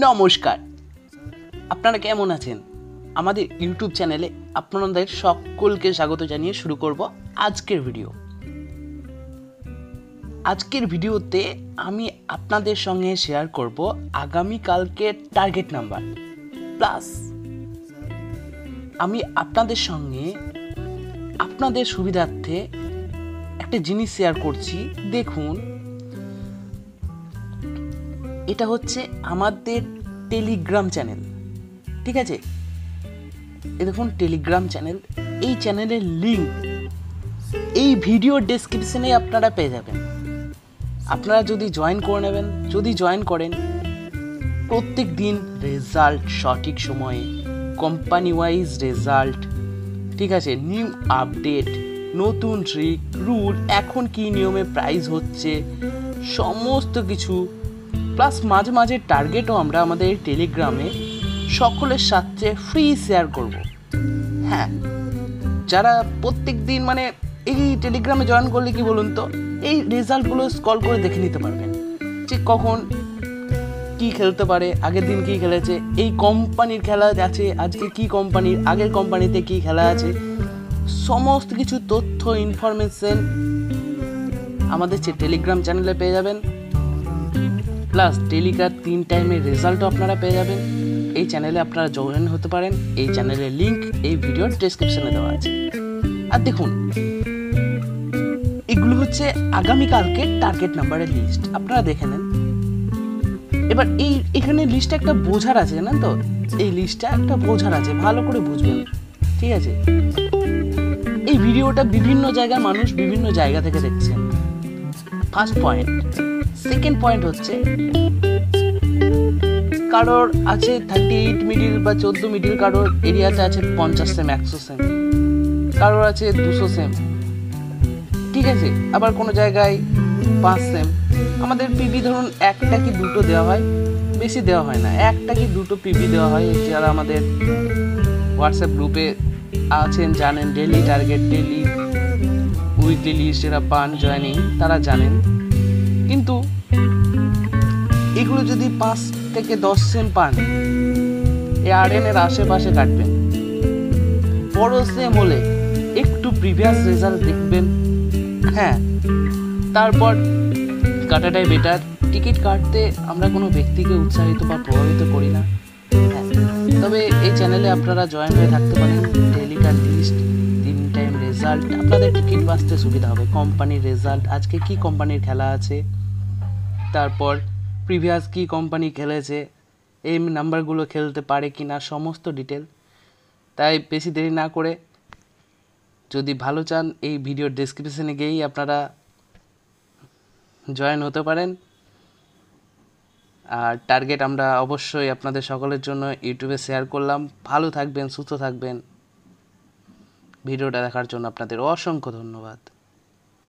নমস্কার, আপনারা কেমন আছেন? আমাদের ইউটিউব চ্যানেলে আপনাদের সকলকে স্বাগত জানিয়ে শুরু করব আজকের ভিডিও। আজকের ভিডিওতে আমি আপনাদের সঙ্গে শেয়ার করব আগামীকালকের টার্গেট নাম্বার, প্লাস আমি আপনাদের সঙ্গে আপনাদের সুবিধার্থে একটা জিনিস শেয়ার করছি। দেখুন, এটা হচ্ছে আমাদের টেলিগ্রাম চ্যানেল, ঠিক আছে? দেখুন, টেলিগ্রাম চ্যানেল, এই চ্যানেলের লিঙ্ক এই ভিডিও ডেসক্রিপশনে আপনারা পেয়ে যাবেন। আপনারা যদি জয়েন করে নেবেন, যদি জয়েন করেন, প্রত্যেক দিন রেজাল্ট সঠিক সময়ে, কোম্পানি ওয়াইজ রেজাল্ট, ঠিক আছে, নিউ আপডেট, নতুন ট্রিক, রুল, এখন কি নিয়মে প্রাইস হচ্ছে, সমস্ত কিছু, প্লাস মাঝে মাঝে টার্গেটও আমরা আমাদের টেলিগ্রামে সকলের সাথে ফ্রি শেয়ার করব। হ্যাঁ, যারা প্রত্যেক দিন এই টেলিগ্রামে জয়েন করলে কি বলুন তো, এই রেজাল্টগুলো স্ক্রল করে দেখে নিতে পারবেন যে কখন কি খেলতে পারে, আগের দিন কি খেলেছে, এই কোম্পানির খেলা আছে আজকে, কি কোম্পানির আগের কোম্পানিতে কি খেলা আছে, সমস্ত কিছু তথ্য ইনফরমেশন আমাদের টেলিগ্রাম চ্যানেলে পেয়ে যাবেন। প্লাস ডেলিকার 3 টাইমের রেজাল্টও আপনারা পেয়ে যাবেন। এই চ্যানেলে আপনারা জয়েন হতে পারেন। এই চ্যানেলের লিঙ্ক এই ভিডিওর ডেসক্রিপশনে দেওয়া আছে। আর দেখুন, এগুলো হচ্ছে আগামীকালকে টার্গেট নাম্বারের লিস্ট, আপনারা দেখে নেন। এবার এখানে লিস্টটা একটা বোঝার আছে, জানেন তো, এই লিস্টটা একটা বোঝার আছে, ভালো করে বুঝবেন, ঠিক আছে? এই ভিডিওটা বিভিন্ন জায়গার মানুষ বিভিন্ন জায়গা থেকে দেখছেন, ফার্স্ট পয়েন্ট। সেকেন্ড পয়েন্ট হচ্ছে, কারোর আছে 38 মিডিল বা 14 মিডিল, কারোর এরিয়াতে আছে 50 সেম, 100 সেম, কারোর আছে 200 সেম, ঠিক আছে? আবার কোনো জায়গায় 5 সেম। আমাদের পিবি ধরুন একটা কি দুটো দেওয়া হয়, বেশি দেওয়া হয় না, একটা কি দুটো পিবি দেওয়া হয়। যারা আমাদের হোয়াটসঅ্যাপ গ্রুপে আছেন জানেন, daily target, daily weekly list যারা পান জয়েনিং তারা জানেন। কিন্তু এগুলো যদি 5 থেকে 10 সেম পান, এই RN এর আশেপাশে কাটবেন। বড় সেম হলে একটু প্রিভিয়াস রেজাল্ট দেখবেন, হ্যাঁ, তারপর কাটাটাই বেটার। টিকিট কাটতে আমরা কোনো ব্যক্তিকে উৎসাহিত বা প্রভাবিত করি না, হ্যাঁ, তবে এই চ্যানেলে আপনারা জয়েন হয়ে থাকতে পারেন। ডেলিকার লিস্ট, 3 টাইম রেজাল্ট, আপনাদের টিকিট বাঁচতে সুবিধা হবে। কোম্পানির রেজাল্ট, আজকে কি কোম্পানির খেলা আছে, তারপর প্রিভিয়াস কি কোম্পানি খেলেছে, এই নাম্বারগুলো খেলতে পারে কি না, সমস্ত ডিটেল। তাই বেশি দেরি না করে, যদি ভালো চান, এই ভিডিওর ডেসক্রিপশনে গিয়েই আপনারা জয়েন হতে পারেন। আর টার্গেট আমরা অবশ্যই আপনাদের সকলের জন্য ইউটিউবে শেয়ার করলাম। ভালো থাকবেন, সুস্থ থাকবেন। ভিডিওটা দেখার জন্য আপনাদের অসংখ্য ধন্যবাদ।